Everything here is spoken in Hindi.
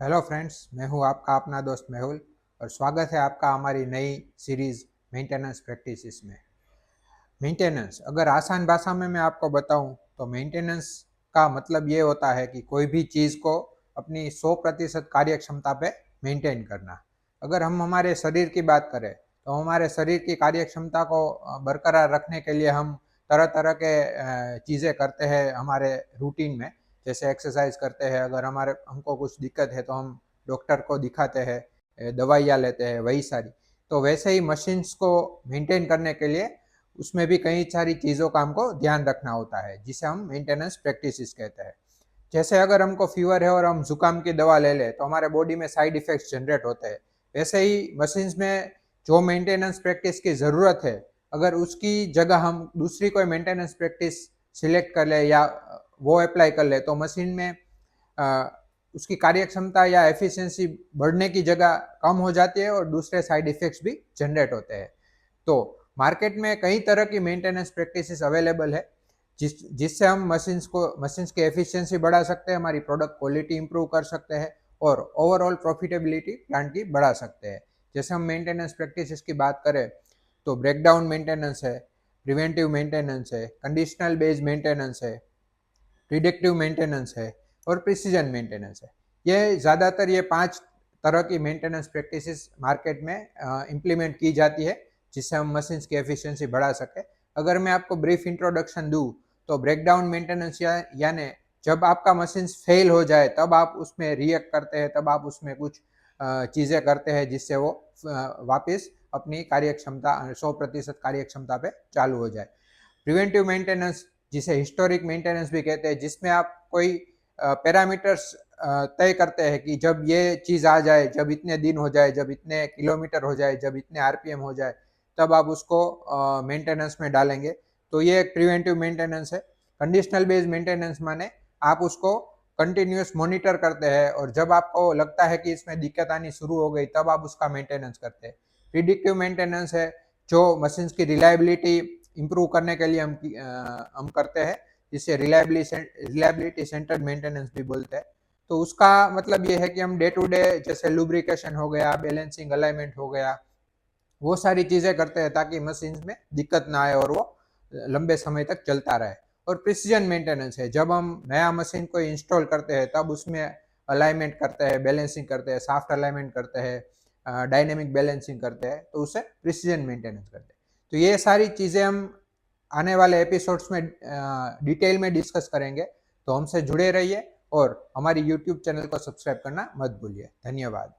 हेलो फ्रेंड्स, मैं हूं आपका अपना दोस्त मेहुल और स्वागत है आपका हमारी नई सीरीज़ मेंटेनेंस प्रैक्टिसेस में। मेंटेनेंस अगर आसान भाषा में मैं आपको बताऊं तो मेंटेनेंस का मतलब ये होता है कि कोई भी चीज़ को अपनी 100% कार्यक्षमता पे मेंटेन करना। अगर हम हमारे शरीर की बात करें तो हमारे शरीर की कार्यक्षमता को बरकरार रखने के लिए हम तरह तरह के चीज़ें करते हैं हमारे रूटीन में। जैसे एक्सरसाइज करते हैं, अगर हमारे हमको कुछ दिक्कत है तो हम डॉक्टर को दिखाते हैं, दवाइयाँ लेते हैं, वही सारी। तो वैसे ही मशीन्स को मेंटेन करने के लिए उसमें भी कई सारी चीज़ों का हमको ध्यान रखना होता है, जिसे हम मेंटेनेंस प्रैक्टिसेस कहते हैं। जैसे अगर हमको फीवर है और हम जुकाम की दवा ले लें तो हमारे बॉडी में साइड इफेक्ट्स जनरेट होते हैं। वैसे ही मशीन्स में जो मेंटेनेंस प्रैक्टिस की ज़रूरत है, अगर उसकी जगह हम दूसरी कोई मेंटेनेंस प्रैक्टिस सिलेक्ट कर ले या वो अप्लाई कर ले तो मशीन में उसकी कार्यक्षमता या एफिशिएंसी बढ़ने की जगह कम हो जाती है और दूसरे साइड इफेक्ट्स भी जनरेट होते हैं। तो मार्केट में कई तरह की मेंटेनेंस प्रैक्टिसेस अवेलेबल है, जिससे हम मशीन्स की एफिशिएंसी बढ़ा सकते हैं, हमारी प्रोडक्ट क्वालिटी इंप्रूव कर सकते हैं और ओवरऑल प्रॉफिटेबिलिटी प्लांट की बढ़ा सकते हैं। जैसे हम मेंटेनेंस प्रैक्टिसेस की बात करें तो ब्रेकडाउन मेंटेनेंस है, प्रिवेंटिव मेंटेनेंस है, कंडीशनल बेस्ड मेंटेनेंस है, प्रिडिक्टिव मेंटेनेंस है और प्रिसीजन मेंटेनेंस है। ये ज़्यादातर ये 5 तरह की मेंटेनेंस प्रैक्टिसेस मार्केट में इम्प्लीमेंट की जाती है, जिससे हम मशीन्स की एफिशिएंसी बढ़ा सकें। अगर मैं आपको ब्रीफ इंट्रोडक्शन दूँ तो ब्रेकडाउन मेंटेनेंस यानी जब आपका मशीन्स फेल हो जाए तब आप उसमें रिएक्ट करते हैं, तब आप उसमें कुछ चीज़ें करते हैं जिससे वो वापस अपनी कार्यक्षमता 100% कार्यक्षमता पे चालू हो जाए। प्रिवेंटिव मेंटेनेंस, जिसे हिस्टोरिक मेंटेनेंस भी कहते हैं, जिसमें आप कोई पैरामीटर्स तय करते हैं कि जब ये चीज़ आ जाए, जब इतने दिन हो जाए, जब इतने किलोमीटर हो जाए, जब इतने आरपीएम हो जाए, तब आप उसको मेंटेनेंस में डालेंगे। तो ये एक प्रिवेंटिव मेंटेनेंस है। कंडीशनल बेस्ड मेंटेनेंस माने आप उसको कंटिन्यूस मॉनिटर करते हैं और जब आपको लगता है कि इसमें दिक्कत आनी शुरू हो गई तब आप उसका मेंटेनेंस करते हैं। प्रिडिक्टिव मेंटेनेंस है जो मशीन्स की रिलायबिलिटी इम्प्रूव करने के लिए हम करते हैं, जिसे रिलायबिलिटी सेंटर्ड मेंटेनेंस भी बोलते हैं। तो उसका मतलब ये है कि हम डे टू डे जैसे लुब्रिकेशन हो गया, बैलेंसिंग अलाइनमेंट हो गया, वो सारी चीज़ें करते हैं ताकि मशीन में दिक्कत ना आए और वो लंबे समय तक चलता रहे। और प्रिसीजन मेंटेनेंस है, जब हम नया मशीन को इंस्टॉल करते हैं तब उसमें अलाइनमेंट करते हैं, बैलेंसिंग करते हैं, सॉफ्ट अलाइनमेंट करते हैं, डायनेमिक बैलेंसिंग करते हैं, तो उसे प्रिसीजन मेंटेनेंस करते हैं। तो ये सारी चीज़ें हम आने वाले एपिसोड्स में डिटेल में डिस्कस करेंगे। तो हमसे जुड़े रहिए और हमारी यूट्यूब चैनल को सब्सक्राइब करना मत भूलिए। धन्यवाद।